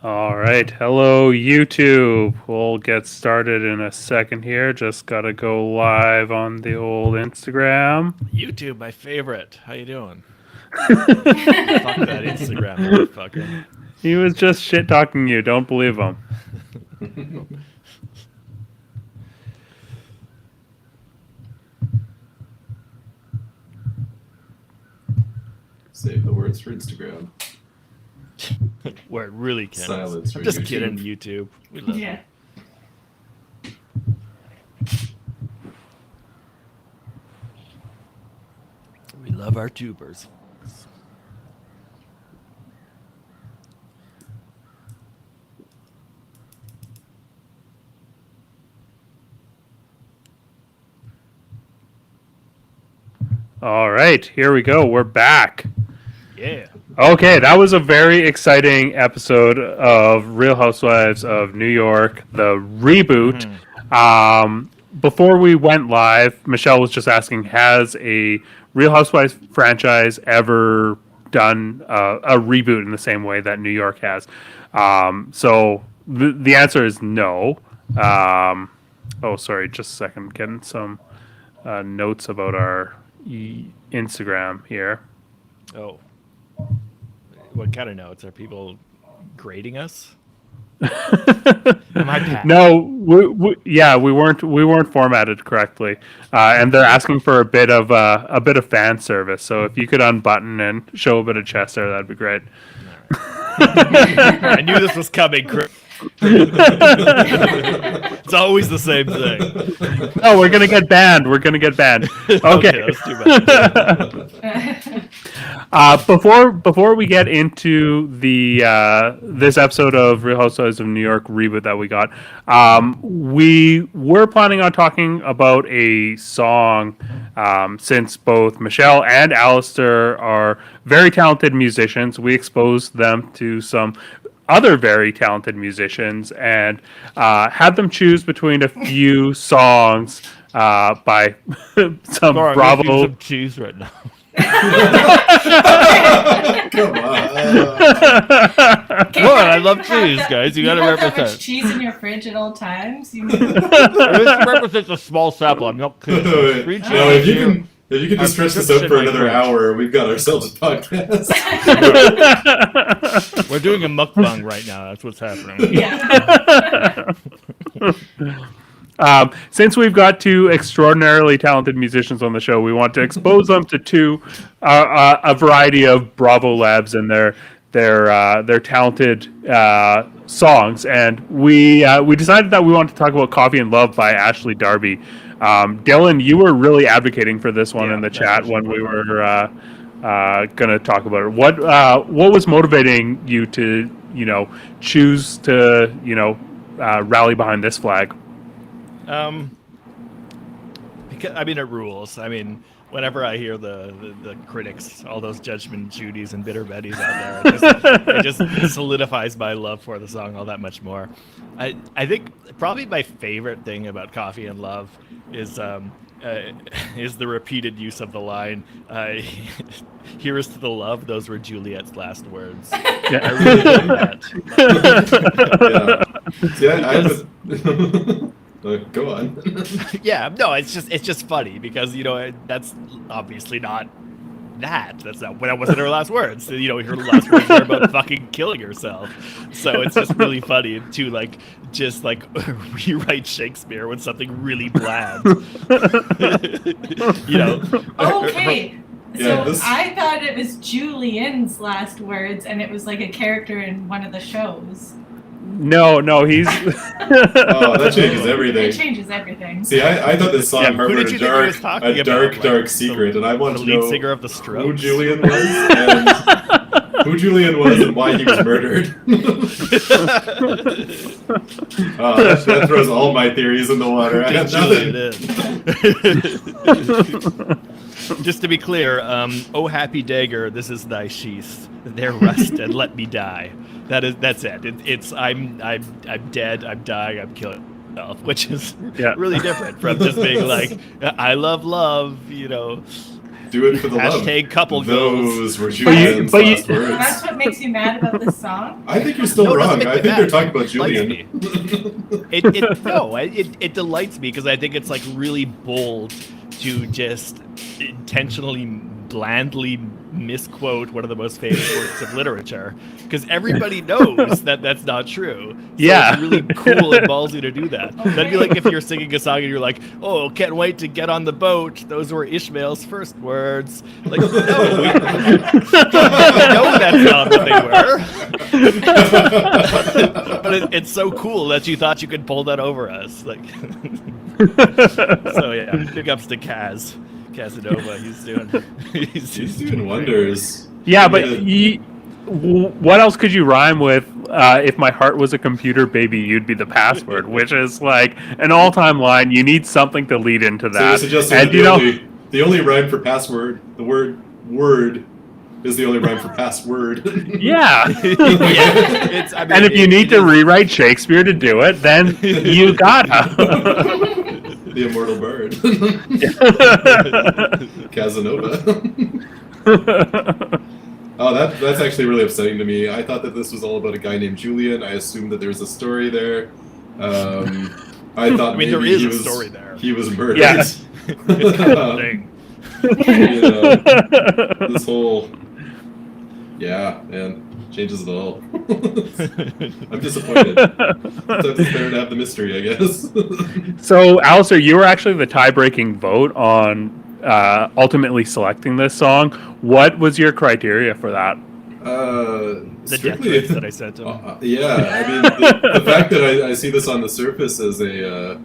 All right. Hello, YouTube. We'll get started in a second here. Just got to go live on the old Instagram. YouTube, my favorite. How you doing? Fuck that Instagram motherfucker. He was just shit talking you. Don't believe him. Save the words for Instagram. Where it really can. Silence for I'm just YouTube. kidding, YouTube. We love Yeah. you. We love our tubers. All right. Here we go. We're back. Yeah. Okay, that was a very exciting episode of Real Housewives of New York, the reboot. Before we went live, Michelle was just asking, has a Real Housewives franchise ever done a reboot in the same way that New York has? So the answer is no. Sorry, just a second. Getting some notes about our Instagram here. Oh. What kind of notes? Are people grading us? Am I bad? No, we weren't formatted correctly, and they're asking for a bit of fan service. So if you could unbutton and show a bit of chest there, that'd be great. I knew this was coming, Chris. It's always the same thing. Oh, we're gonna get banned. Okay. That's too bad. Before we get into the this episode of Real Housewives of New York reboot that we got, we were planning on talking about a song, since both Michelle and Alistair are very talented musicians. We exposed them to some other very talented musicians and had them choose between a few songs by some Sorry, I'm Bravo. making some cheese right now. Come on. What? I love cheese, guys. You gotta have that represent. much cheese in your fridge at all times. This represents a small sample. I'm not kidding. Free cheese. No, if you can just stretch this out for another hour, we've got ourselves a podcast. We're doing a mukbang right now. That's what's happening. Yeah. Since we've got two extraordinarily talented musicians on the show, we want to expose them to a variety of Bravo Labs and their talented songs. And we decided that we wanted to talk about "Coffee and Love" by Ashley Darby. Dylan, you were really advocating for this one in the chat when we were going to talk about it. What was motivating you to choose to rally behind this flag? Because it rules. Whenever I hear the critics, all those judgment Judys and bitter Bettys out there, it just solidifies my love for the song all that much more. I think probably my favorite thing about "Coffee and Love" is the repeated use of the line, "Here's to the love, those were Juliet's last words." Yeah. I really love that. Go on. Yeah, no, it's just funny because that's obviously not that. That's not that wasn't her last words. Her last words were about fucking killing herself. So it's just really funny to rewrite Shakespeare with something really bland. Okay. Yeah, So I thought it was Julian's last words, and it was like a character in one of the shows. No, he's. Oh, that changes everything. It changes everything. See, I thought this song Yeah, who harbored did you think he was talking about? dark secret, and I wanted The to lead know singer of the who Strokes. Julian was and why he was murdered. That throws all my theories in the water. I have nothing. Just to be clear, oh happy dagger, this is thy sheath. There rest and let me die. That's it. It's I'm dead. I'm dying. I'm killing myself, which is really different from just being like, I love love. Do it for the love. Hashtag couple goals. Those were Julian's last words. That's what makes you mad about this song? I think you're still No, it doesn't wrong. make I me think mad. they're talking about It delights Julian. it delights me because I think it's like really bold to just intentionally blandly misquote one of the most famous works of literature because everybody knows that that's not true. So Yeah. it's really cool and ballsy to do that. That'd be like if you're singing a song and you're like, "Oh, can't wait to get on the boat." Those were Ishmael's first words. Like, no, we know that's not what they were. But it's so cool that you thought you could pull that over us. Like, so yeah, big ups to Casanova. He's doing wonders. Yeah, but what else could you rhyme with? If my heart was a computer, baby, you'd be the password, which is like an all-time line. You need something to lead into So that. you're suggesting And that the only rhyme for password, the word is the only rhyme for password. yeah. I mean, And if you need to rewrite Shakespeare to do it, then you gotta. The immortal bird. Casanova. Oh, that's actually really upsetting to me. I thought that this was all about a guy named Julian. I assumed that there was a story there. I thought I mean, there maybe is he a was, story there. He was murdered. Yeah. It's kind of a thing. You know, this whole man, changes it all. I'm disappointed. It's better to have the mystery, I guess. So, Alistair, you were actually the tie-breaking vote on ultimately selecting this song. What was your criteria for that? The death Strictly, threats that I sent him. yeah, I mean, the fact that I see this on the surface as a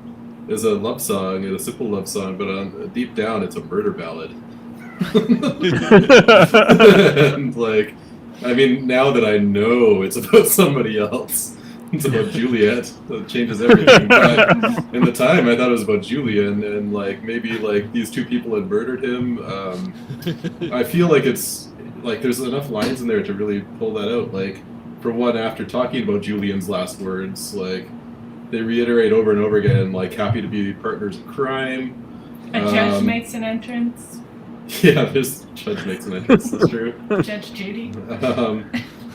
love song, a simple love song, but deep down it's a murder ballad. And like, I mean, now that I know it's about somebody else, it's about Juliet, it changes everything. But in the time, I thought it was about Julian, and like maybe like these two people had murdered him. I feel like it's like there's enough lines in there to really pull that out. Like, for one, after talking about Julian's last words, like they reiterate over and over again, like happy to be partners in crime. A judge makes an entrance. Yeah, there's judge makes an entrance. That's true. Judge Judy.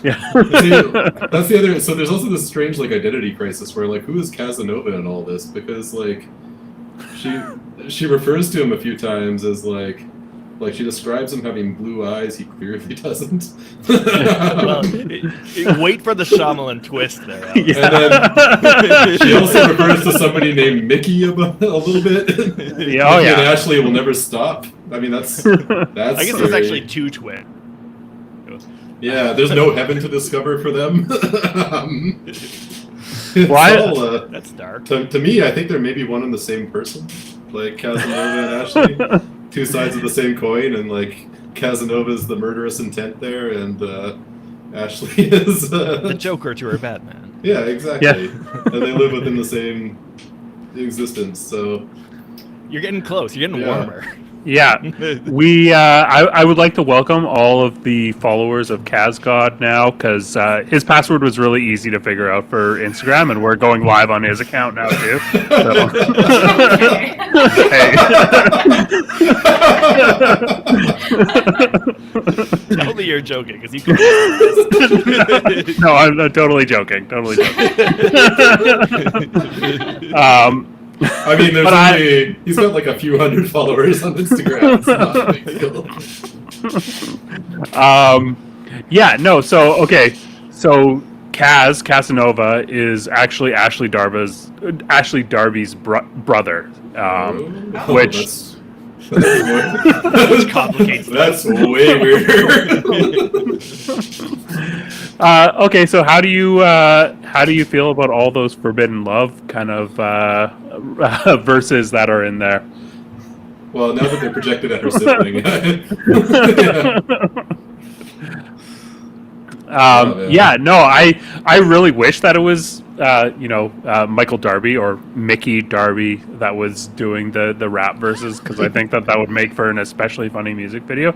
Yeah. See, that's the other. So there's also this strange like identity crisis where like who is Casanova in all this? Because like she refers to him a few times as like she describes him having blue eyes. He clearly doesn't. Well, wait for the Shyamalan twist there. Alex. Yeah. And then she also refers to somebody named Mickey a little bit. Yeah, oh, Mickey yeah. and Ashley will never stop. I mean, that's. I guess there's very- actually two twins. Yeah, there's no heaven to discover for them. Why- That's dark. To me, I think they're maybe one and the same person, like Casanova and Ashley, two sides of the same coin, and like Casanova's the murderous intent there, and Ashley is The Joker to her Batman. yeah, exactly, Yeah. and they live within the same existence. So You're getting close. You're getting Yeah. warmer. Yeah, I would like to welcome all of the followers of CasGod now, because his password was really easy to figure out for Instagram, and we're going live on his account now too. So. Totally, you're joking because you can. No, I'm totally joking. Totally joking. I mean, he's got like a few hundred followers on Instagram. It's not a big deal. Yeah, no. So okay, so Casanova is actually Ashley Darby's brother, which. Which complicates That's way weirder. Okay, so how do you feel about all those forbidden love kind of verses that are in there? Well, now that they're projected at her sibling. Yeah, no, I really wish that it was Michael Darby or Mickey Darby that was doing the rap verses, because I think that would make for an especially funny music video.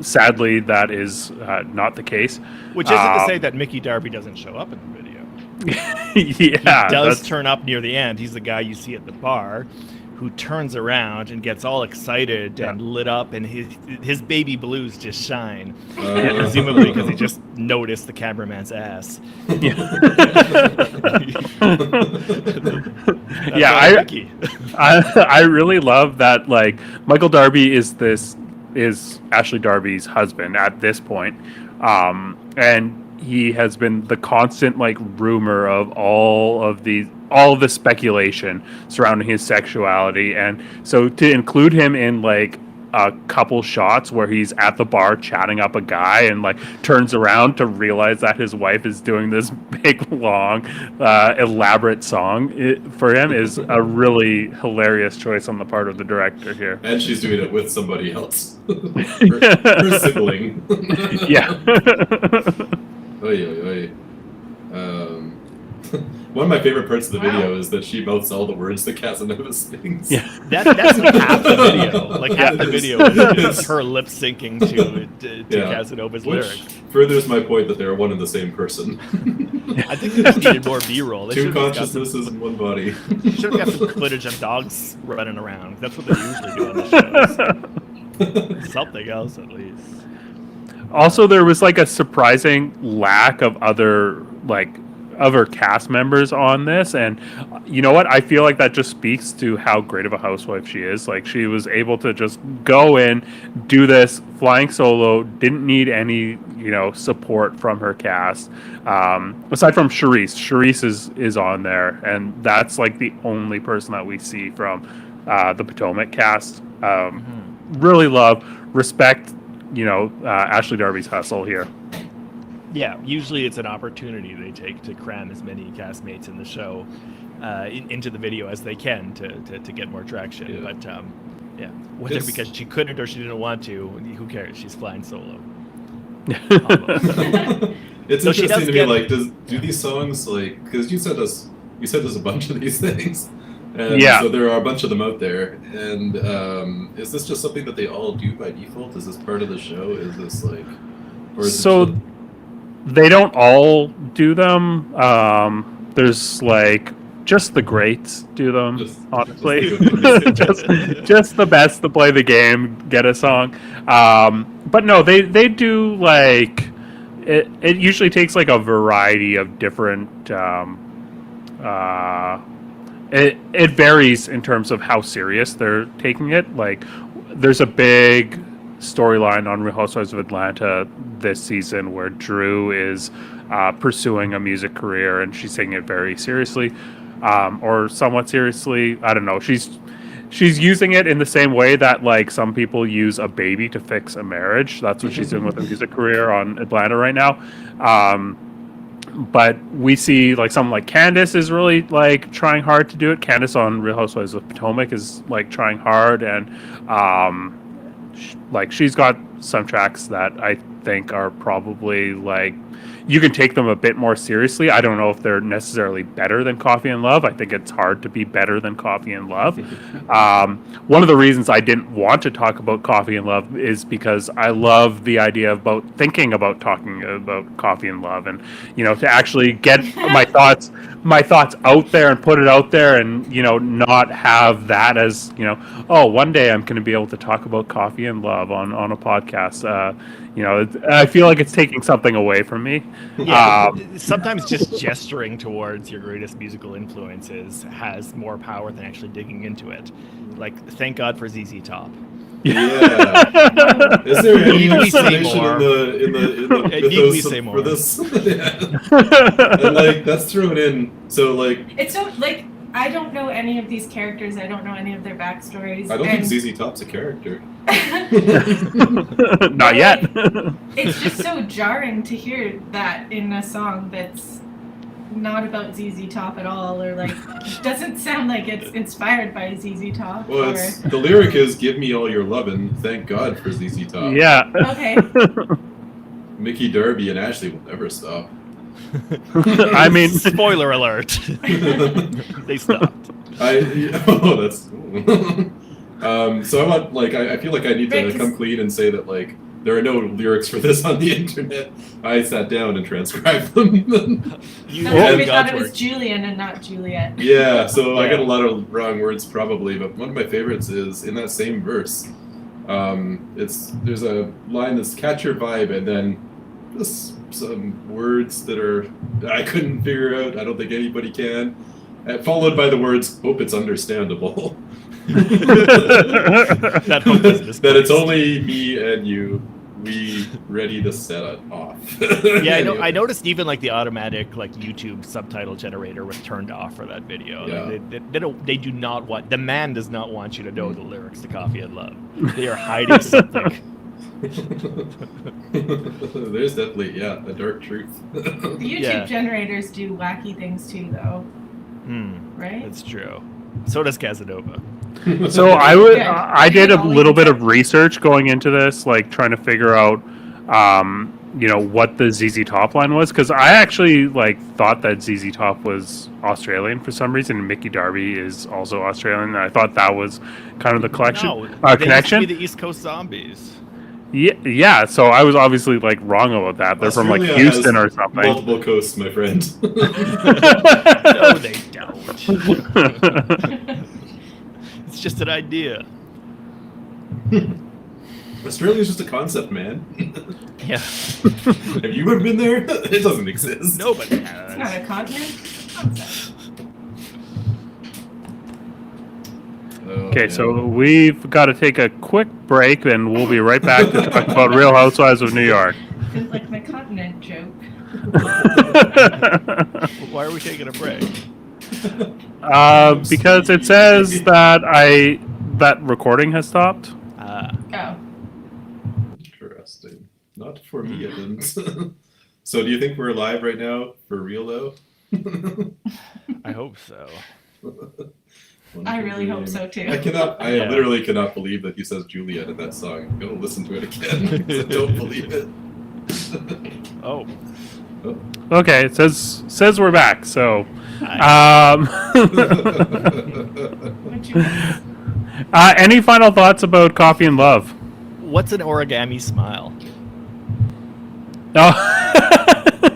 Sadly, that is not the case. Which isn't to say that Mickey Darby doesn't show up in the video. Yeah, He does turn up near the end. He's the guy you see at the bar. who turns around and gets all excited and lit up, and his baby blues just shine. Presumably because he just noticed the cameraman's ass. I really love that. Like, Michael Darby is Ashley Darby's husband at this point, and he has been the constant like rumor of all of the speculation surrounding his sexuality, and so to include him in like a couple shots where he's at the bar chatting up a guy and like turns around to realize that his wife is doing this big long elaborate song for him is a really hilarious choice on the part of the director here. And she's doing it with somebody else. her sibling. Yeah. Oy. One of my favorite parts of the video is that she mouths all the words that Casanova sings. Yeah, that's like half the video. Like half the video is her lip syncing to Casanova's lyrics. Furthers my point that they're one and the same person. I think they just needed more B-roll. Two consciousnesses in one body. Should have got some footage of dogs running around. That's what they usually do on the shows. Something else, at least. Also, there was like a surprising lack of other cast members on this, and you know what, I feel like that just speaks to how great of a housewife she is. Like, she was able to just go in, do this flying solo, didn't need any support from her cast, aside from Charisse is on there, and that's like the only person that we see from the Potomac cast. Really respect Ashley Darby's hustle here. Yeah, usually it's an opportunity they take to cram as many castmates in the show into the video as they can to get more traction. Yeah. But whether because she couldn't or she didn't want to, who cares? She's flying solo. It's interesting to me, like, do these songs, like, because you sent us a bunch of these things, and so there are a bunch of them out there, and is this just something that they all do by default? Is this part of the show? Is this like, or is it they don't all do them. There's like just the greats do them, honestly. Just the best to play the game, get a song. But no, they do like it. It usually takes like a variety of different. It varies in terms of how serious they're taking it. Like, there's a big storyline on Real Housewives of Atlanta this season where Drew is pursuing a music career, and she's taking it very seriously, or somewhat seriously. I don't know. She's using it in the same way that like some people use a baby to fix a marriage. That's what she's doing with her music career on Atlanta right now. But we see like someone like Candace is really like trying hard to do it. Candace on Real Housewives of Potomac is like trying hard, and like she's got some tracks that I think are probably like you can take them a bit more seriously. I don't know if they're necessarily better than Coffee and Love. I think it's hard to be better than Coffee and Love. One of the reasons I didn't want to talk about Coffee and Love is because I love the idea about thinking about talking about Coffee and Love, and to actually get my thoughts out there and put it out there, and not have that as oh, one day I'm going to be able to talk about Coffee and Love on a podcast. I feel like it's taking something away from me. Yeah, sometimes just gesturing towards your greatest musical influences has more power than actually digging into it. Like, thank God for ZZ Top. Yeah. Is there any explanation in the mythos for this? And like that's thrown in. So like it's so like I don't know any of these characters. I don't know any of their backstories. I don't think ZZ Top's a character. Not yet. It's just so jarring to hear that in a song that's not about ZZ Top at all, or like doesn't sound like it's inspired by ZZ Top. Well, the lyric is "Give me all your lovin', thank God for ZZ Top." Yeah. Okay. Mickey Darby and Ashley will never stop. I mean, spoiler alert. They stopped. That's. So I want I feel like I need to come clean and say that like there are no lyrics for this on the internet. I sat down and transcribed them. You That's why did we thought God's it was work. Julian and not Juliet. Yeah, so I Yeah. got a lot of wrong words probably, but one of my favorites is in that same verse. There's a line that's catch your vibe, and then just some words that I couldn't figure out. I don't think anybody can. Followed by the words, hope it's understandable. That hope is misplaced. That it's only me and you. We ready to set it off. Yeah, Anyway. I noticed even like the automatic like YouTube subtitle generator was turned off for that video. Yeah. Like, they do not want, the man does not want you to know the lyrics to Coffee and Love. They are hiding something. There's definitely a dark truth. The YouTube Yeah. generators do wacky things too, though, right? That's true. So does Casanova. So I did a little bit of research going into this, like trying to figure out, what the ZZ Top line was, because I actually thought that ZZ Top was Australian for some reason, and Mickey Darby is also Australian. And I thought that was kind of the connection. No, they connection. used to be the East Coast Zombies. Yeah. So I was obviously wrong about that. They're from Australia Houston has or something. Multiple coasts, my friend. No, they don't. It's just an idea. Australia's just a concept, man. Yeah. Have you ever been there? It doesn't exist. Nobody It's not has. a continent. Concept. Okay, so we've got to take a quick break, and we'll be right back to talk about Real Housewives of New York. Feels like my continent joke. Why are we taking a break? Because it says that recording has stopped. Oh. Interesting. Not for me, it didn't. So do you think we're live right now? For real, though? I hope so. I really hope so too. I Yeah. literally cannot believe that he says Juliet in that song. I'm gonna listen to it again. 'Cause I don't believe it. Oh. Okay, it says we're back. So, What'd you miss? any final thoughts about Coffee and Love? What's an origami smile? No.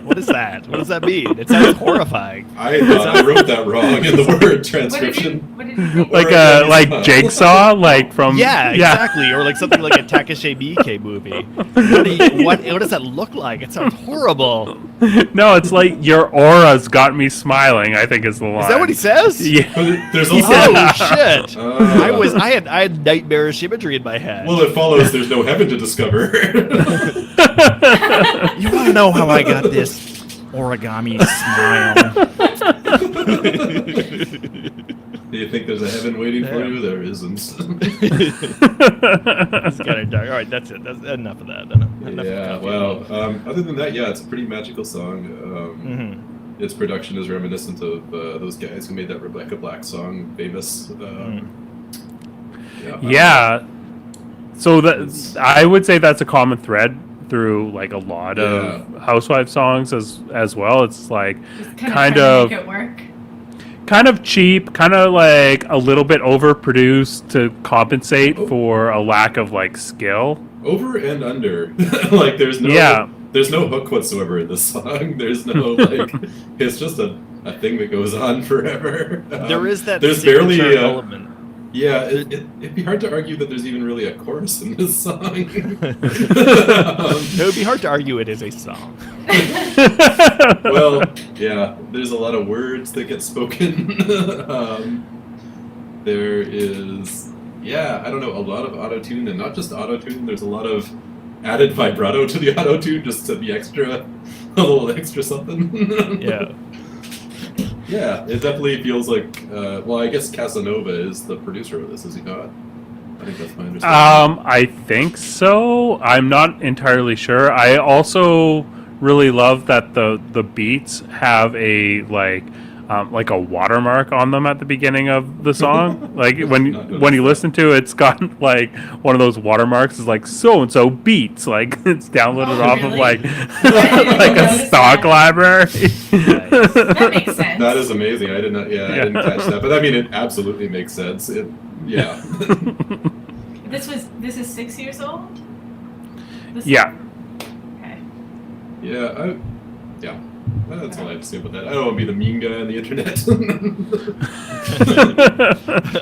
What is that? What does that mean? It sounds horrifying. I thought I wrote that wrong in the word transcription. What did you think? like Jigsaw, like from Yeah, exactly. Or like something like a Takashi Miike movie. What does that look like? It sounds horrible. No, it's like your aura's got me smiling, I think is the line. Is that what he says? Yeah. But there's also Oh shit! Uh, I had nightmarish imagery in my head. well, it follows there's no heaven to discover. You want to know how I got this origami smile? Do you think there's a heaven waiting for you? There isn't. It's kind of dark. All right, that's it. That's enough of that. Enough Yeah, of well, other than that, yeah, it's a pretty magical song. Mhm. Its production is reminiscent of those guys who made that Rebecca Black song famous. Yeah. So I would say that's a common thread through like a lot of housewife songs as well. It's like Just kind trying of to make it work. kind of cheap, kind of like a little bit overproduced to compensate for a lack of like skill. Over and under. Like there's no hook whatsoever in this song. There's no like it's just a thing that goes on forever. There is that there's signature barely element. Yeah, it'd be hard to argue that there's even really a chorus in this song. It would be hard to argue it is a song. Well, yeah, there's a lot of words that get spoken. There is, I don't know, a lot of auto-tune, and not just auto-tune, there's a lot of added vibrato to the auto-tune just to be a little extra something. Yeah. Yeah, it definitely feels like, I guess Casanova is the producer of this, is he not? I think that's my understanding. I think so. I'm not entirely sure. I also really love that the beats have a like a watermark on them at the beginning of the song. Like when you listen to it, it's got like one of those watermarks is like so and so beats. Like it's downloaded off of like like a stock library. That makes sense. That is amazing. I didn't catch that, but I mean, it absolutely makes sense. This is 6 years old? Yeah. Okay. Yeah, that's all I have to say about that. I don't want to be the mean guy on the internet.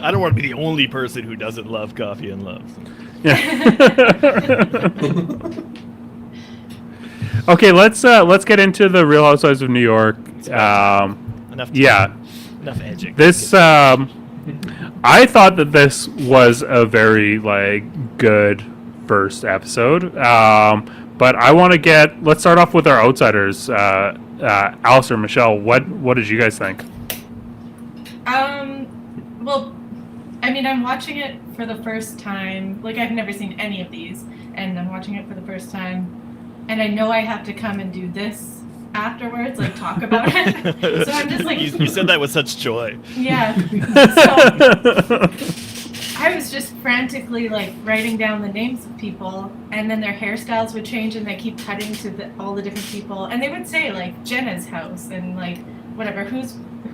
I don't want to be the only person who doesn't love Coffee and Love. Okay, let's get into the Real Housewives of New York. Enough. Yeah. Enough edging. This I thought that this was a very good first episode. But I want to let's start off with our outsiders. Alice or Michelle, what did you guys think? Well, I mean, I'm watching it for the first time. Like, I've never seen any of these, and I'm watching it for the first time. And I know I have to come and do this afterwards, like talk about it. So I'm just like, you said that with such joy. yeah. So I was just frantically writing down the names of people, and then their hairstyles would change, and they keep cutting to all the different people, and they would say Jenna's house and whatever. Who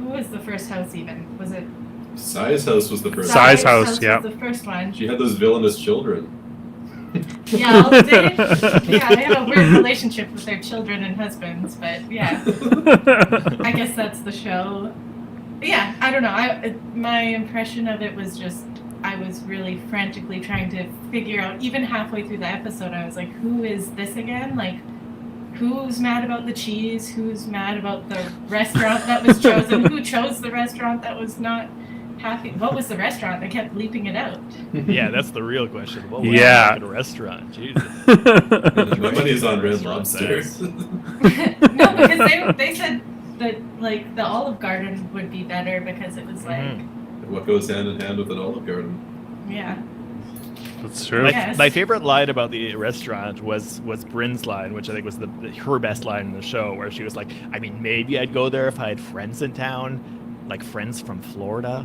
was the first house even? Was it? Sai's house was the first. Sai's house, yeah. Was the first one. She had those villainous children. Yeah, they have a weird relationship with their children and husbands, but yeah, I guess that's the show. But yeah, I don't know. My impression of it was just I was really frantically trying to figure out. Even halfway through the episode, I was like, "Who is this again? Who's mad about the cheese? Who's mad about the restaurant that was chosen? Who chose the restaurant that was not happy? What was the restaurant? They kept bleeping it out." Yeah, that's the real question. What was at a restaurant? Jesus. My money's on Red Lobster. No, because they said that the Olive Garden would be better because it was What goes hand in hand with an Olive Garden? Yeah. That's true. My favorite line about the restaurant was Bryn's line, which I think was her best line in the show, where she was like, I mean, maybe I'd go there if I had friends in town, like friends from Florida.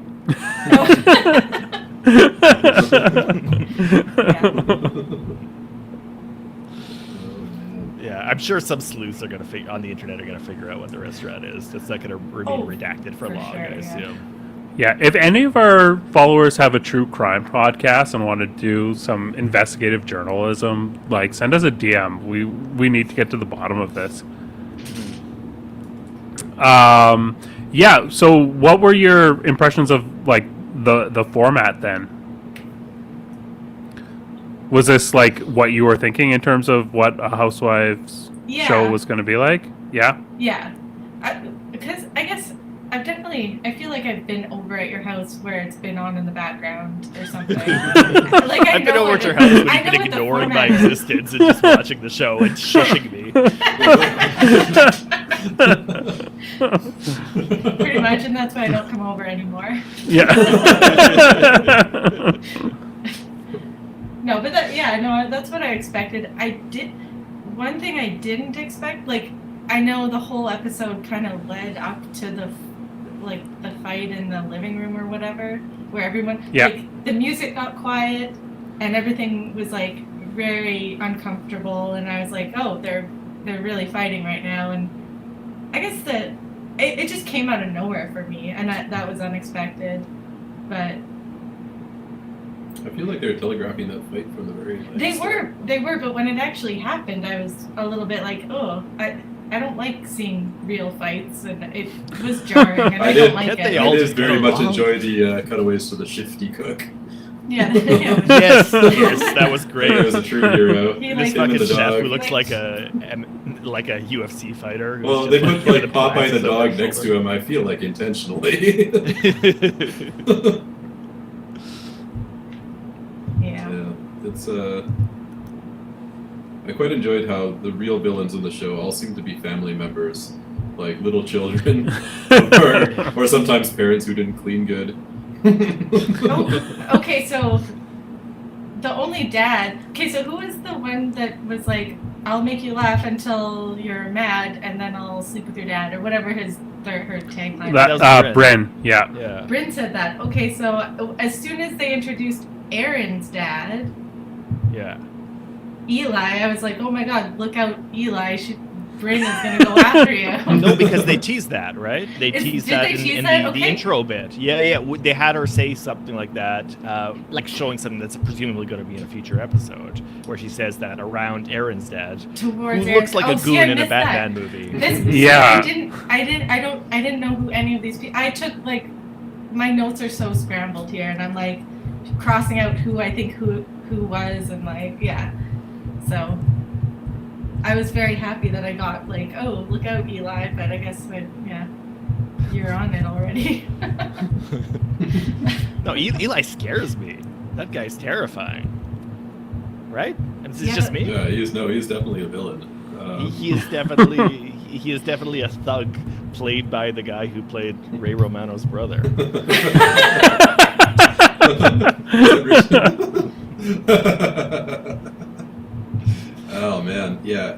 Yeah, I'm sure some sleuths are on the internet are gonna figure out what the restaurant is. It's not gonna remain redacted for long, sure, I assume. Yeah, if any of our followers have a true crime podcast and want to do some investigative journalism, send us a DM. We need to get to the bottom of this. Yeah, so what were your impressions of the format then? Was this what you were thinking in terms of what a Housewives show was going to be like? Yeah? Yeah. Because I guess I feel like I've been over at your house where it's been on in the background or something. I've been over at your house when you've been ignoring my existence and just watching the show and shushing me. Pretty much, and that's why I don't come over anymore. Yeah. No, but that's what I expected. One thing I didn't expect, I know the whole episode kind of led up to the fight in the living room or whatever, where everyone, the music got quiet and everything was very uncomfortable, and I was like, oh, they're really fighting right now, and I guess that it just came out of nowhere for me, and that was unexpected, but I feel like they were telegraphing that fight from the very start. They were, but when it actually happened, I was a little bit like, oh, I don't like seeing real fights, and it was jarring, and I don't like it. I did very much enjoy the cutaways to the shifty cook. Yeah. Yes, that was great. It was a true hero. This fucking chef who looks like a UFC fighter. Well, they put Popeye the dog next to him, I feel like intentionally. Yeah, it's I quite enjoyed how the real villains in the show all seem to be family members, like little children, or sometimes parents who didn't clean good. Okay, so the only dad. Okay, so who was the one that was like, "I'll make you laugh until you're mad, and then I'll sleep with your dad," or whatever her tagline. That Bryn, yeah. Bryn said that. Okay, so as soon as they introduced Aaron's dad, yeah, Eli, I was like, "Oh my God, look out, Eli! Bryn is gonna go after you. No, because they teased that, right? They teased did that they in, tease in that? the Okay. intro bit. Yeah. They had her say something like that, like showing something that's presumably going to be in a future episode, where she says that around Aaron's dad, Towards who Aaron. looks like Oh, a see, I goon in a missed that. Batman movie. Yeah. I didn't know who any of these people. I took like, my notes are so scrambled here, and I'm like crossing out who I think who was, and like, yeah. So I was very happy that I got like, oh, look out, Eli, but I guess you're on it already. No, Eli scares me. That guy's terrifying. Right? And this is Yeah, just but- me. Yeah, he's definitely a villain. He is definitely a thug, played by the guy who played Ray Romano's brother. Oh man, yeah.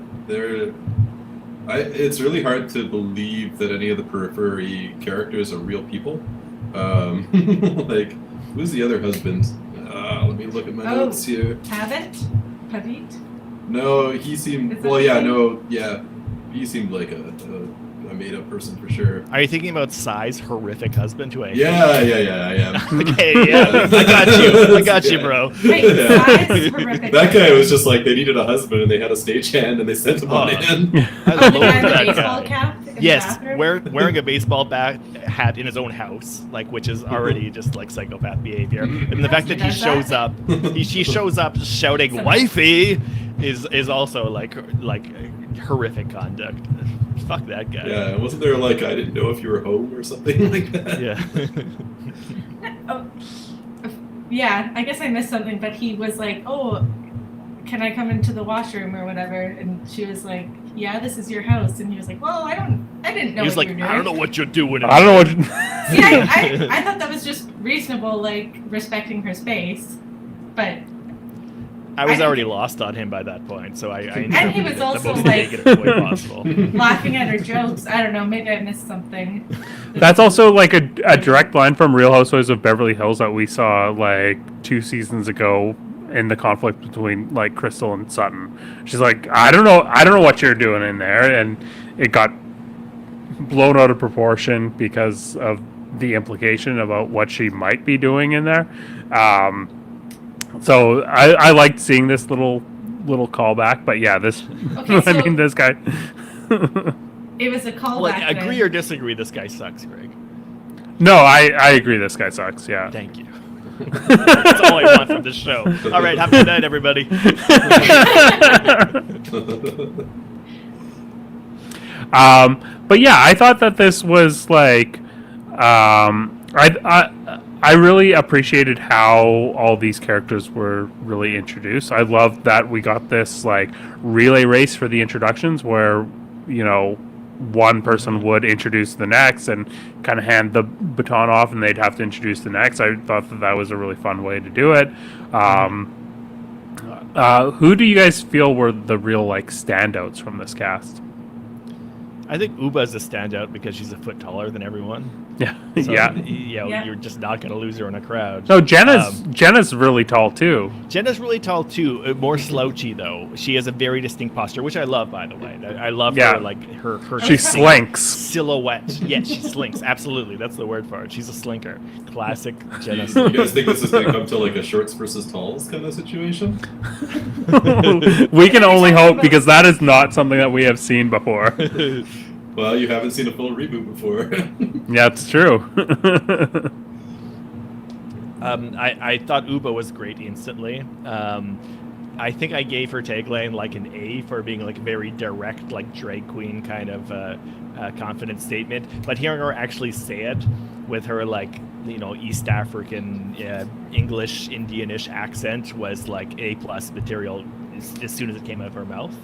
It's really hard to believe that any of the periphery characters are real people. Like, who's the other husband? Let me look at my notes here. Pavit? No, he seemed. Is that Well, his yeah, name? no, yeah. He seemed like a made-up person for sure. Are you thinking about Psy's horrific husband who I hate? Yeah, I am. Okay, yeah. I got you, bro. Wait, Yeah. Psy's horrific. That guy was just like, they needed a husband and they had a stagehand and they sent him on in. I Oh, the loathe guy in the that baseball guy. cap in the Yes, bathroom? wearing a baseball hat in his own house, like, which is already just like psychopath behavior. And the fact that he Does that? shows up, he shows up shouting Some- "wifey" is also like horrific conduct. Fuck that guy. Yeah, wasn't there like, I didn't know if you were home or something like that? Yeah. Oh, yeah, I guess I missed something, but he was like, oh, can I come into the washroom or whatever? And she was like, yeah, this is your house. And he was like, well, I didn't know He was what like, you were doing. I don't know what you're doing. I don't know what. See, I thought that was just reasonable, like, respecting her space. But I was I- already lost on him by that point, so I And he was the also, most like- negative way possible. laughing at her jokes, I don't know, maybe I missed something. That's also like a direct line from Real Housewives of Beverly Hills that we saw like 2 seasons ago in the conflict between like Crystal and Sutton. She's like, I don't know what you're doing in there, and it got blown out of proportion because of the implication about what she might be doing in there. So I liked seeing this little callback, but yeah, this Okay, I so- mean this guy. It was a callback. Like, agree then. or disagree, this guy sucks, Greg. No, I agree. This guy sucks. Yeah. Thank you. That's all I want from this show. All right, have a good night, everybody. But yeah, I thought that this was like, I really appreciated how all these characters were really introduced. I love that we got this like relay race for the introductions where, you know, one person would introduce the next and kind of hand the baton off, and they'd have to introduce the next. I thought that was a really fun way to do it. Who do you guys feel were the real like standouts from this cast? I think Uba is a standout because she's a foot taller than everyone. Yeah, So, yeah. Yeah. You're just not going to lose her in a crowd. No, Jenna's really tall too. Jenna's really tall too, more slouchy though. She has a very distinct posture, which I love, by the way. I love Yeah. her, like her She distinct slinks. silhouette. Yeah, she slinks. Absolutely, that's the word for it. She's a slinker. Classic Jenna. You guys think this is going to come to like a shorts versus talls kind of situation? We can only hope, because that is not something that we have seen before. Well, you haven't seen a full reboot before. Yeah, it's true. I thought Uba was great instantly. I think I gave her tagline like an A for being like very direct, like drag queen kind of confident statement. But hearing her actually say it with her like, you know, East African English Indianish accent was like A+ material as soon as it came out of her mouth.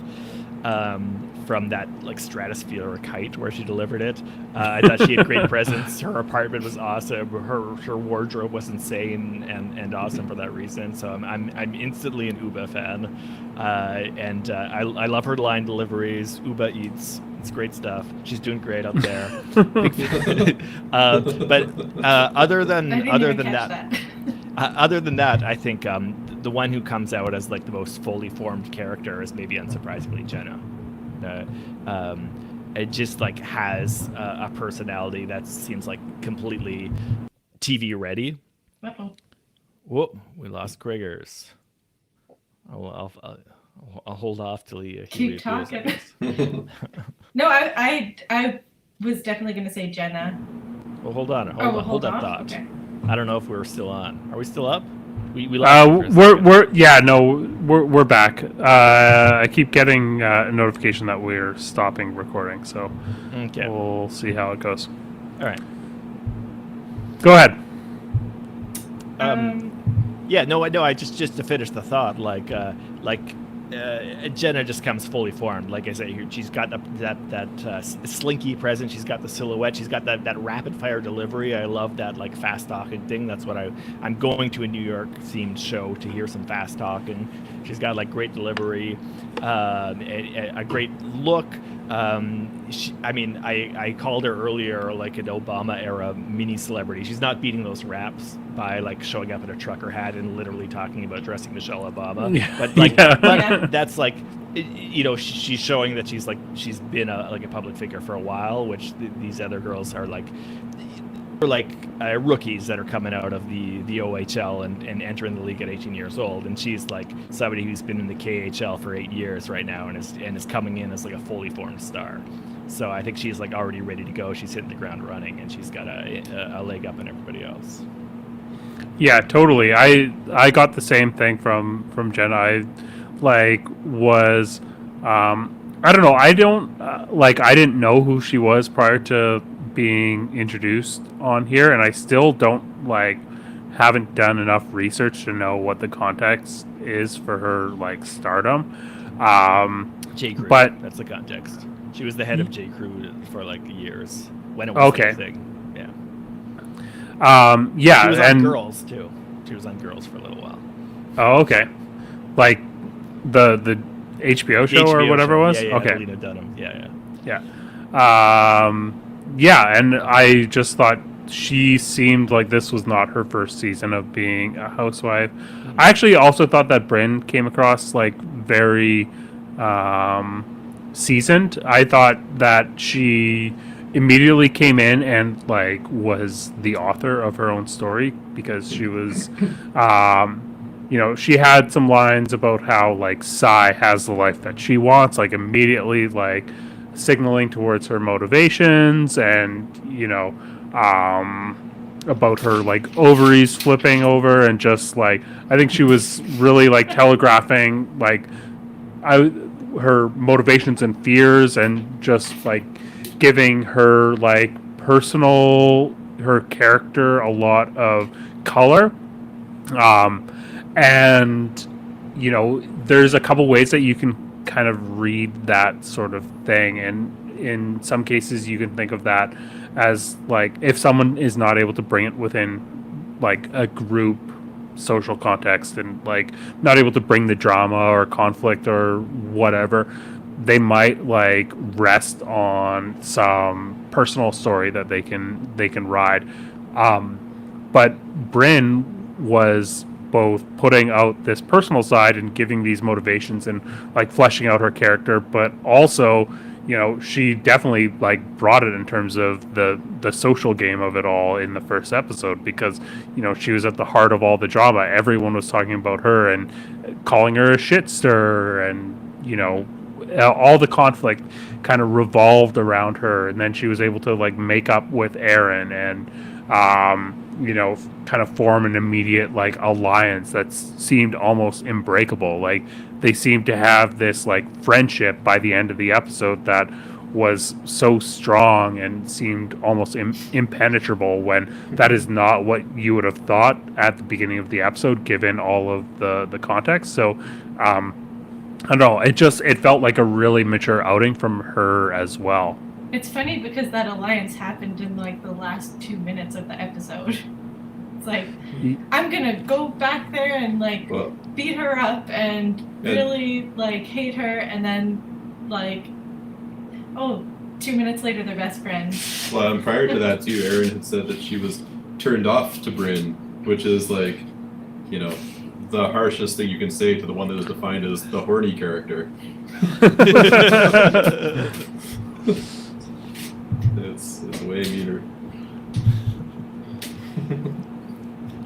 From that like stratosphere or kite where she delivered it. I thought she had great presence. Her apartment was awesome. Her wardrobe was insane and awesome for that reason. So I'm instantly an Uba fan, and I love her line deliveries. Uba eats. It's great stuff. She's doing great up there. But other than I didn't other even than catch that. Other than that, I think the one who comes out as like the most fully formed character is maybe unsurprisingly Jenna. it just like has a personality that seems like completely TV ready. Uh-oh. Whoa, we lost Gregors. I'll hold off till he Keep reappears, I talking. guess. No, I was definitely going to say Jenna. Well, hold on. Hold that thought. Okay. I don't know if we're still on. Are we still up? We lost you for a second. we're back. I keep getting a notification that we're stopping recording, so Okay. we'll see how it goes. All right. Go ahead. Yeah, no, I just to finish the thought, Jenna just comes fully formed. Like I say, she's got that slinky presence. She's got the silhouette. She's got that rapid fire delivery. I love that like fast talking thing. That's what I'm going to a New York themed show to hear some fast talking. She's got like great delivery, a great look. I called her earlier like an Obama era mini celebrity. She's not beating those raps by like showing up in a trucker hat and literally talking about dressing Michelle Obama. Yeah. But like, Yeah. but that's like, she's showing that she's been a public figure for a while, which these other girls are like rookies that are coming out of the OHL and entering the league at 18 years old, and she's like somebody who's been in the KHL for 8 years right now and is coming in as like a fully formed star. So I think she's like already ready to go. She's hitting the ground running, and she's got a leg up on everybody else. Yeah, totally. I got the same thing from Jenna. I was I don't know. I didn't know who she was prior to being introduced on here, and I still haven't done enough research to know what the context is for her stardom. J. Crew, but that's the context. She was the head of J. Crew for years when it was okay. a thing. Yeah. Yeah, she was and on Girls too. She was on Girls for a little while. Oh, okay. Like the HBO show or whatever it was. Yeah, okay. Lena Dunham. Yeah. Yeah, and I just thought she seemed like this was not her first season of being a housewife. Mm-hmm. I actually also thought that Brynn came across very seasoned. I thought that she immediately came in and was the author of her own story, because she was she had some lines about how Sai has the life that she wants, immediately signaling towards her motivations, and about her ovaries flipping over, and just I think she was really telegraphing her motivations and fears, and just giving her her character a lot of color. And there's a couple ways that you can kind of read that sort of thing, and in some cases you can think of that as if someone is not able to bring it within a group social context, and not able to bring the drama or conflict or whatever, they might rest on some personal story that they can ride. But Brynn was both putting out this personal side and giving these motivations and fleshing out her character, but also she definitely brought it in terms of the social game of it all in the first episode, because she was at the heart of all the drama. Everyone was talking about her and calling her a shitster, and all the conflict kind of revolved around her, and then she was able to make up with Aaron and kind of form an immediate alliance that seemed almost unbreakable. They seemed to have this friendship by the end of the episode that was so strong and seemed almost impenetrable, when that is not what you would have thought at the beginning of the episode, given all of the context. So I don't know, it felt like a really mature outing from her as well. It's funny because that alliance happened in the last 2 minutes of the episode. It's I'm gonna go back there and beat her up and really hate her, and then 2 minutes later they're best friends. Well, and prior to that too, Erin had said that she was turned off to Brynn, which is the the harshest thing you can say to the one that is defined as the horny character. It's way meaner.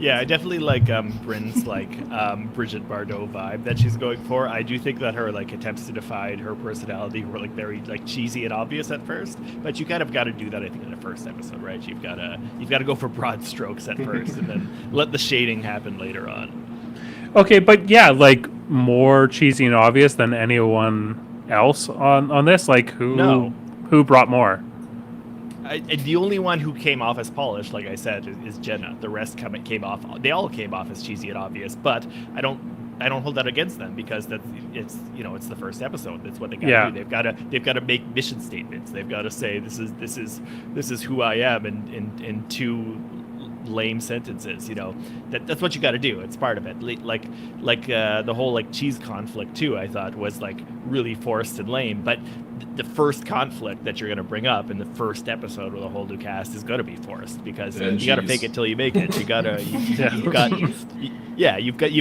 Yeah, I definitely like Bryn's like Bridget Bardot vibe that she's going for. I do think that her like attempts to define her personality were like very like cheesy and obvious at first, but you kind of got to do that I think in the first episode, right? You've got to go for broad strokes at first and then let the shading happen later on. Okay, but yeah, like more cheesy and obvious than anyone else on this. Like who brought more? The only one who came off as polished, like I said, is Jenna. The rest came off. They all came off as cheesy and obvious. But I don't hold that against them because it's the first episode. That's what they got to do. They've got to make mission statements. They've got to say this is who I am in two lame sentences. That's what you got to do. It's part of it. Like the whole like cheese conflict too. I thought was like really forced and lame, but the first conflict that you're going to bring up in the first episode with a whole new cast is going to be forced because you got to fake it till you make it. You've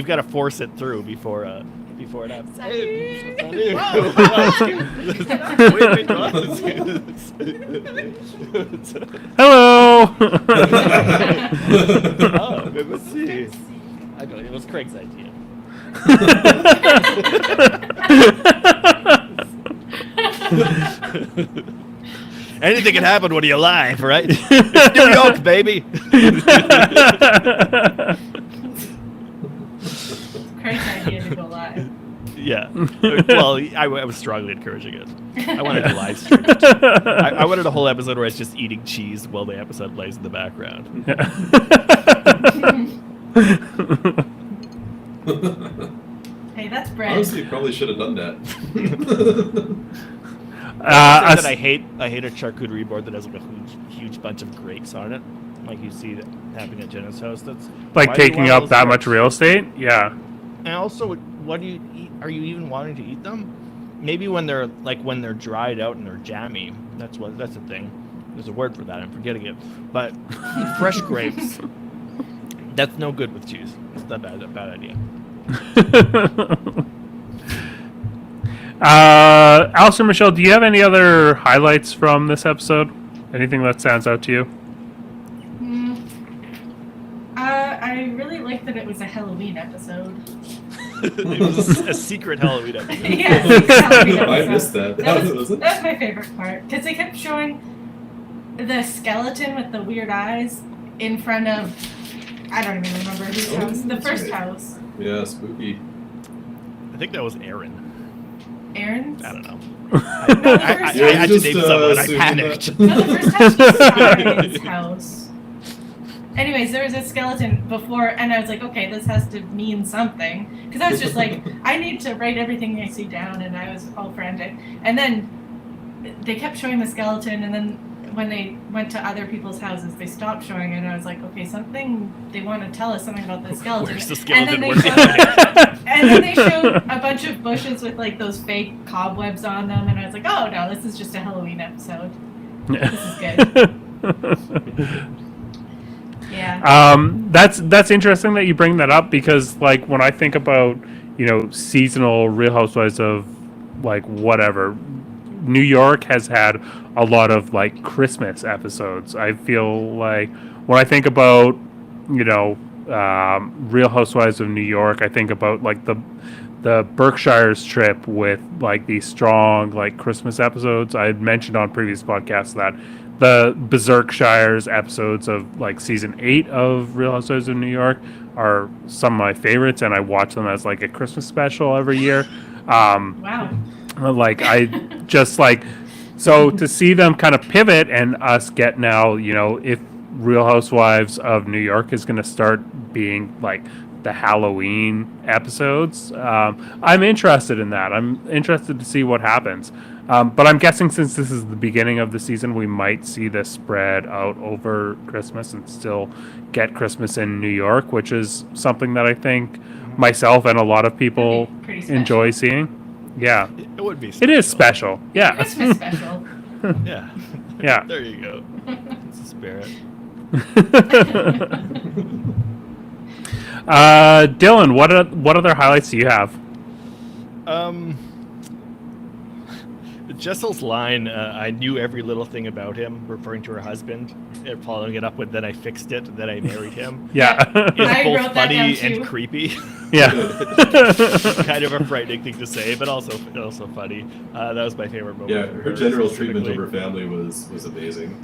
got to force it through before it happens. Hello. Oh, good to see. I know it was Craig's idea. Anything can happen when you're live, right? It's New York, baby. Craig's idea to go live. Yeah. Well, I was strongly encouraging it. I wanted to live stream it. I wanted a whole episode where it's just eating cheese while the episode plays in the background. Hey, that's bread. Honestly, you probably should have done that. That I hate a charcuterie board that has like a huge bunch of grapes on it, like you see that happening at Jenna's house. That's like taking up that much real estate. Yeah. And also, what do you eat? Are you even wanting to eat them? Maybe when they're dried out and they're jammy. That's the thing. There's a word for that. I'm forgetting it. But fresh grapes. That's no good with cheese. It's not a bad idea. Alistair, Michelle, do you have any other highlights from this episode? Anything that stands out to you? I really liked that it was a Halloween episode. It was a secret Halloween episode. Yeah, secret Halloween episode. I missed that. That was my favorite part because they kept showing the skeleton with the weird eyes in front of, I don't even remember whose house. The first house. Yeah, spooky. I think that was Aaron. Aaron's? I don't know. No, the first I had to name someone. I panicked. No, the first house was Star's house. Anyways, there was a skeleton before, and I was like, okay, this has to mean something. Because I was just like, I need to write everything I see down, and I was all frantic. And then they kept showing the skeleton, and then when they went to other people's houses, they stopped showing it, and I was like, okay, they want to tell us something about the skeleton. Where's the skeleton? And then they showed a bunch of bushes with like those fake cobwebs on them, and I was like, oh no, this is just a Halloween episode. This is good. Yeah. That's interesting that you bring that up because like when I think about, seasonal Real Housewives of like whatever, New York has had a lot of like Christmas episodes. I feel like when I think about, Real Housewives of New York, I think about like the Berkshires trip with like these strong like Christmas episodes. I had mentioned on previous podcasts that the Berkshires episodes of like season 8 of Real Housewives of New York are some of my favorites, and I watch them as like a Christmas special every year. Wow. Like I just like, so to see them kind of pivot and us get now, if Real Housewives of New York is going to start being like the Halloween episodes, I'm interested in that. I'm interested to see what happens. But I'm guessing since this is the beginning of the season, we might see this spread out over Christmas and still get Christmas in New York, which is something that I think myself and a lot of people enjoy seeing. Yeah. It would be special. It is special. Yeah. Christmas special. Yeah. Yeah. There you go. It's the spirit. Dylan, what other highlights do you have? Jessel's line, I knew every little thing about him, referring to her husband, and following it up with, then I fixed it, then I married him. Yeah. Is I both wrote that funny down, too. and creepy. Yeah. Kind of a frightening thing to say, but also funny. That was my favorite moment. Yeah, from her general treatment specifically. of her family was amazing.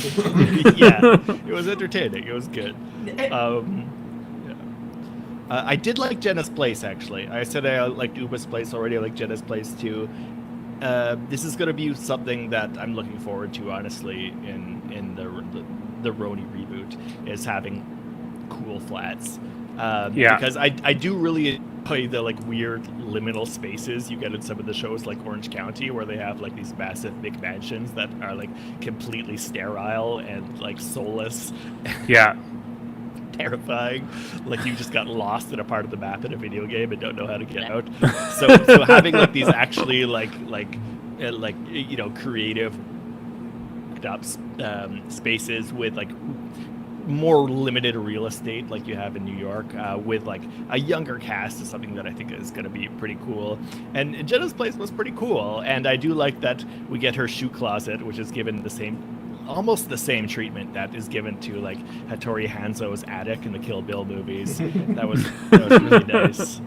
Yeah, it was entertaining. It was good. I did like Jenna's place, actually. I said I liked Uba's place already. I like Jenna's place, too. This is going to be something that I'm looking forward to, honestly, in the Roni reboot, is having cool flats. Yeah. Because I do really enjoy the like weird liminal spaces you get in some of the shows like Orange County, where they have like these massive big mansions that are like completely sterile and like soulless. Yeah. Terrifying, like you just got lost in a part of the map in a video game and don't know how to get out. So having like these actually like you know, creative spaces with like more limited real estate like you have in New York, with like a younger cast, is something that I think is going to be pretty cool. And Jenna's place was pretty cool, and I do like that we get her shoe closet, which is given almost the same treatment that is given to like Hattori Hanzo's attic in the Kill Bill movies. That was really nice.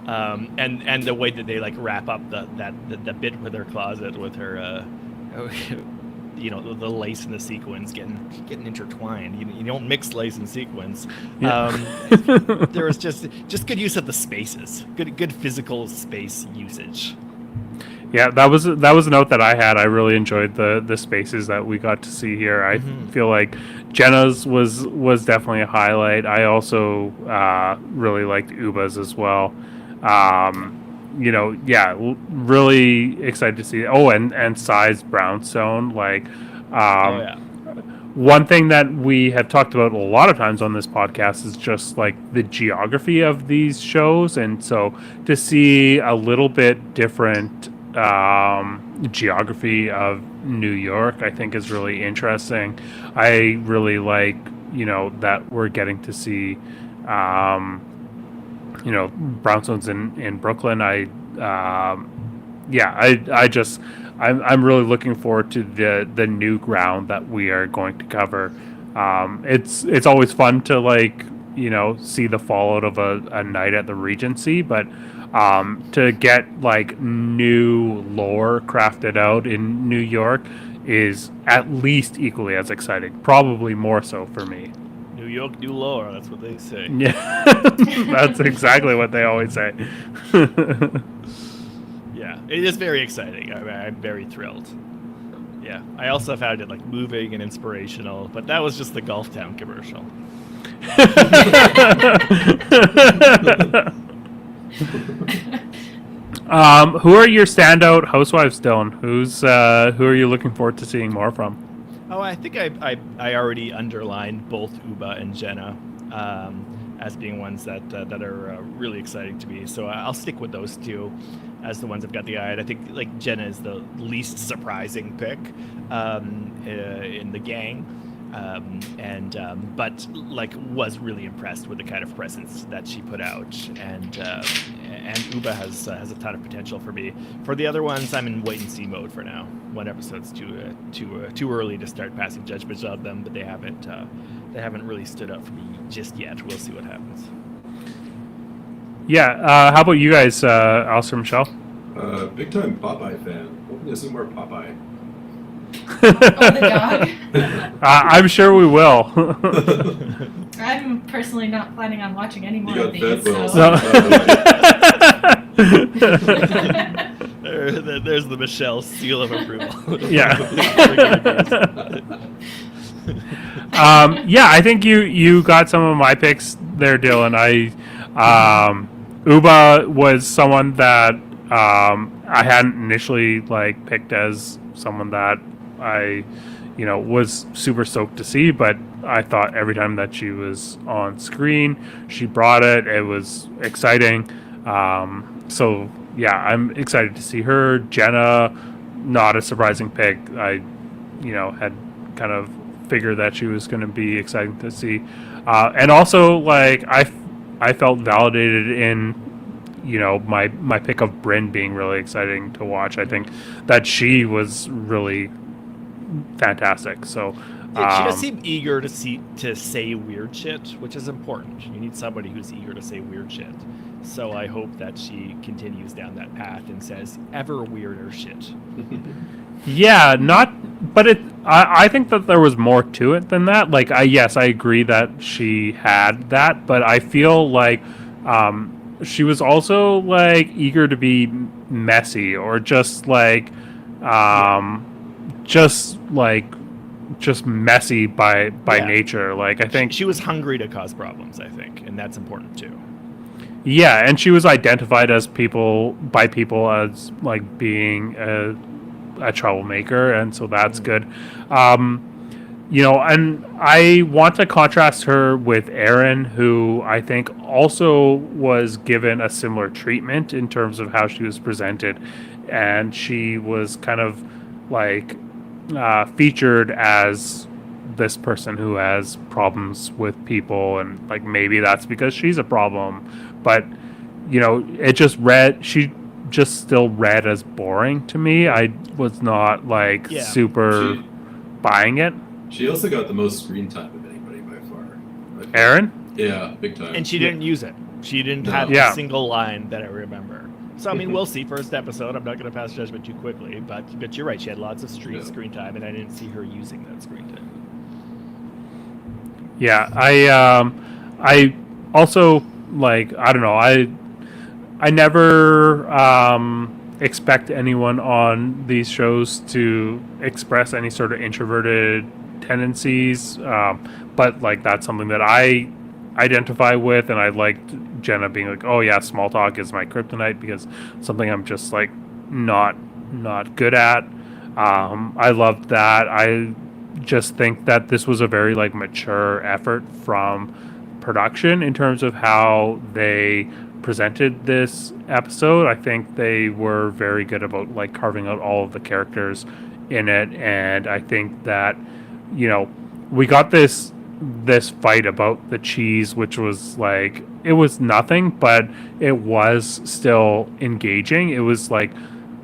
And the way that they like wrap up the bit with her closet with her you know, the lace and the sequins getting intertwined. You don't mix lace and sequins. Yeah. There was just good use of the spaces, good physical space usage. Yeah, that was a note that I had. I really enjoyed the spaces that we got to see here. I feel like Jenna's was definitely a highlight. I also really liked Uba's as well. You know, yeah, really excited to see. Oh, and Sai's brownstone. Like, one thing that we have talked about a lot of times on this podcast is just like the geography of these shows, and so to see a little bit different geography of New York, I think is really interesting. I really like, you know, that we're getting to see, you know, brownstones in Brooklyn. I'm really looking forward to the new ground that we are going to cover. It's always fun to like, you know, see the fallout of a night at the Regency, but to get like new lore crafted out in New York is at least equally as exciting, probably more so for me. New York, new lore, that's what they say. Yeah, that's exactly what they always say. Yeah, it is very exciting. I'm very thrilled. Yeah, I also found it like moving and inspirational, but that was just the Golf Town commercial. Who are your standout housewives, Dylan? Who are you looking forward to seeing more from? Oh, I think I already underlined both Uba and Jenna as being ones that are really exciting to me. So I'll stick with those two as the ones I've got the eye. I think like Jenna is the least surprising pick in the gang. But like was really impressed with the kind of presence that she put out, and Uba has a ton of potential for me. For the other ones, I'm in wait and see mode for now. One episode's too early to start passing judgments on them, but they haven't really stood up for me just yet. We'll see what happens. Yeah, how about you guys, Alistair, Michelle? Big time Popeye fan. Hoping to see more Popeye. Oh, the dog. I'm sure we will. I'm personally not planning on watching any more You of got these. Fed So. There's the Michelle seal of approval. Yeah. Yeah, I think you got some of my picks there, Dylan. Uba was someone that I hadn't initially like picked as someone that I, you know, was super stoked to see, but I thought every time that she was on screen, she brought it. It was exciting. So yeah, I'm excited to see her. Jenna, not a surprising pick. I, you know, had kind of figured that she was going to be exciting to see. And also, like, I felt validated in, my pick of Bryn being really exciting to watch. I think that she was really fantastic. So Yeah, she does seem eager to say weird shit, which is important. You need somebody who's eager to say weird shit. So I hope that she continues down that path and says ever weirder shit. yeah, I think that there was more to it than that. Like, I agree that she had that, but I feel like she was also like eager to be messy, or just like just messy by nature. Like, I think she was hungry to cause problems, I think, and that's important too. Yeah, and she was identified by people as like being a troublemaker, and so that's good. And I want to contrast her with Erin, who I think also was given a similar treatment in terms of how she was presented, and she was kind of like featured as this person who has problems with people, and like maybe that's because she's a problem, but she just still read as boring to me. I was not like super buying it. She also got the most screen time of anybody by far. Erin? Yeah, big time. And she didn't use it. She didn't have a single line that I remember. So, I mean, we'll see. First episode, I'm not going to pass judgment too quickly, but you're right. She had lots of screen time, and I didn't see her using that screen time. Yeah, I also, like, I don't know, I never expect anyone on these shows to express any sort of introverted tendencies, but like that's something that I identify with, and I liked Jenna being like, oh yeah, small talk is my kryptonite, because something I'm just like not good at. I loved that. I just think that this was a very like mature effort from production in terms of how they presented this episode. I think they were very good about like carving out all of the characters in it, and I think that we got this fight about the cheese, which was like, it was nothing, but it was still engaging. It was like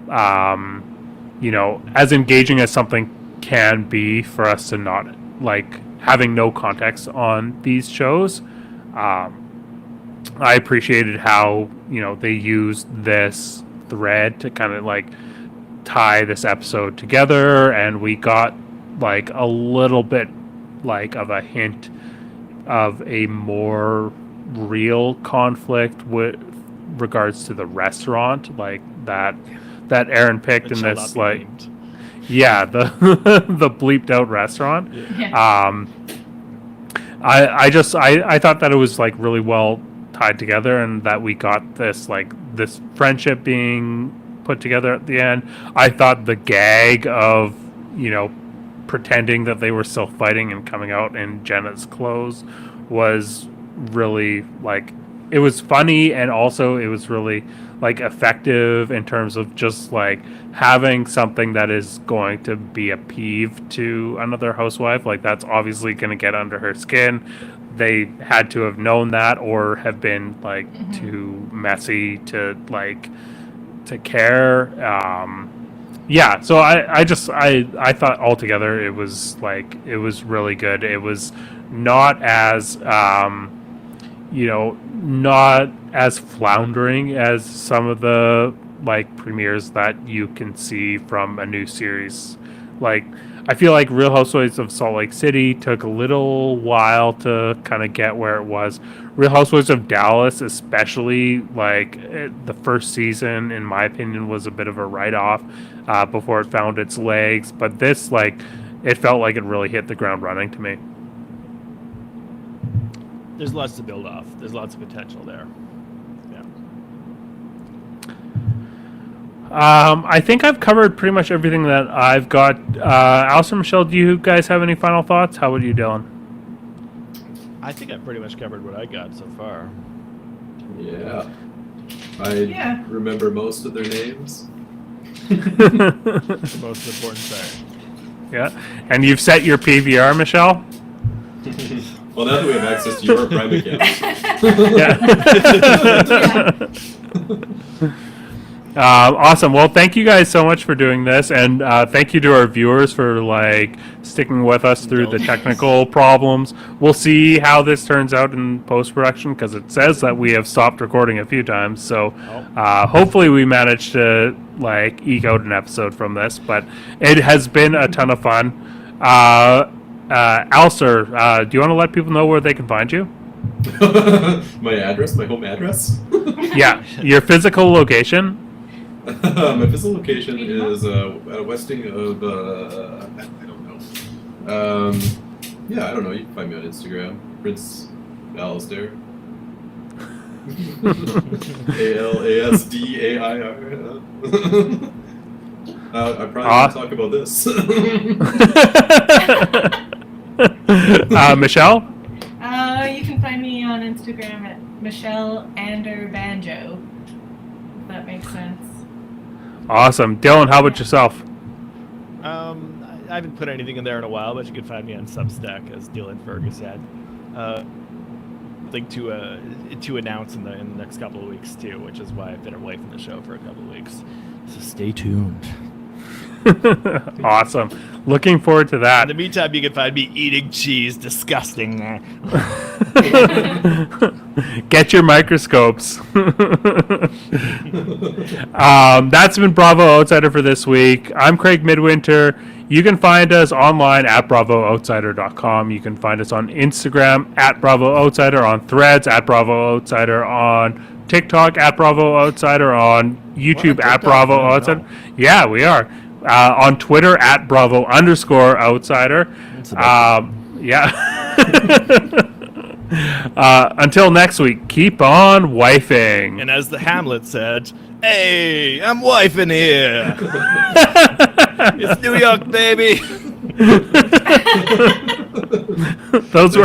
as engaging as something can be for us to not like having no context on these shows. I appreciated how they used this thread to kind of like tie this episode together, and we got like a little bit like of a hint of a more real conflict with regards to the restaurant, like that Erin picked in this like the bleeped out restaurant. I thought that it was like really well tied together, and that we got this friendship being put together at the end. I thought the gag of pretending that they were still fighting and coming out in Jenna's clothes was really like, it was funny, and also it was really like effective in terms of just like having something that is going to be a peeve to another housewife. Like, that's obviously going to get under her skin. They had to have known that, or have been like too messy to care. So I thought altogether it was really good. It was not as not as floundering as some of the like premieres that you can see from a new series. Like, I feel like Real Housewives of Salt Lake City took a little while to kind of get where it was. Real Housewives of Dallas, especially, the first season, in my opinion, was a bit of a write-off before it found its legs. But this, it felt like it really hit the ground running to me. There's lots to build off. There's lots of potential there. I think I've covered pretty much everything that I've got. Alistair, Michelle, do you guys have any final thoughts? How would you, Dylan? I think I've pretty much covered what I got so far. Yeah. I remember most of their names. The most important part. Yeah. And you've set your PVR, Michelle? Well, now that we have access to your Prime account. Awesome. Well, thank you guys so much for doing this, and thank you to our viewers for sticking with us through the technical problems. We'll see how this turns out in post-production because it says that we have stopped recording a few times. So hopefully we managed to eke out an episode from this. But it has been a ton of fun. Alistair, do you want to let people know where they can find you? My address, my home address. Yeah, your physical location. My physical location is westing of I don't know. Yeah, I don't know. You can find me on Instagram, Prince Alistair. ALASDAIR. I probably won't talk about this. Michelle. You can find me on Instagram at Michelle Banjo. If that makes sense. Awesome. Dylan, how about yourself? I haven't put anything in there in a while, but you can find me on Substack, as Dylan Fergus had. Thing to announce in the next couple of weeks too, which is why I've been away from the show for a couple of weeks. So stay tuned. Awesome. Looking forward to that. In the meantime, you can find me eating cheese. Disgusting. Get your microscopes. That's been Bravo Outsider for this week. I'm Craig Midwinter. You can find us online at bravooutsider.com. You can find us on Instagram at Bravo Outsider, on Threads at Bravo Outsider, on TikTok at Bravo Outsider, on YouTube at Bravo Outsider. No. Yeah, we are. On Twitter at Bravo_Outsider. Yeah. Until next week, keep on wifing. And as the Hamlet said, hey, I'm wifing here. It's New York, baby. Those were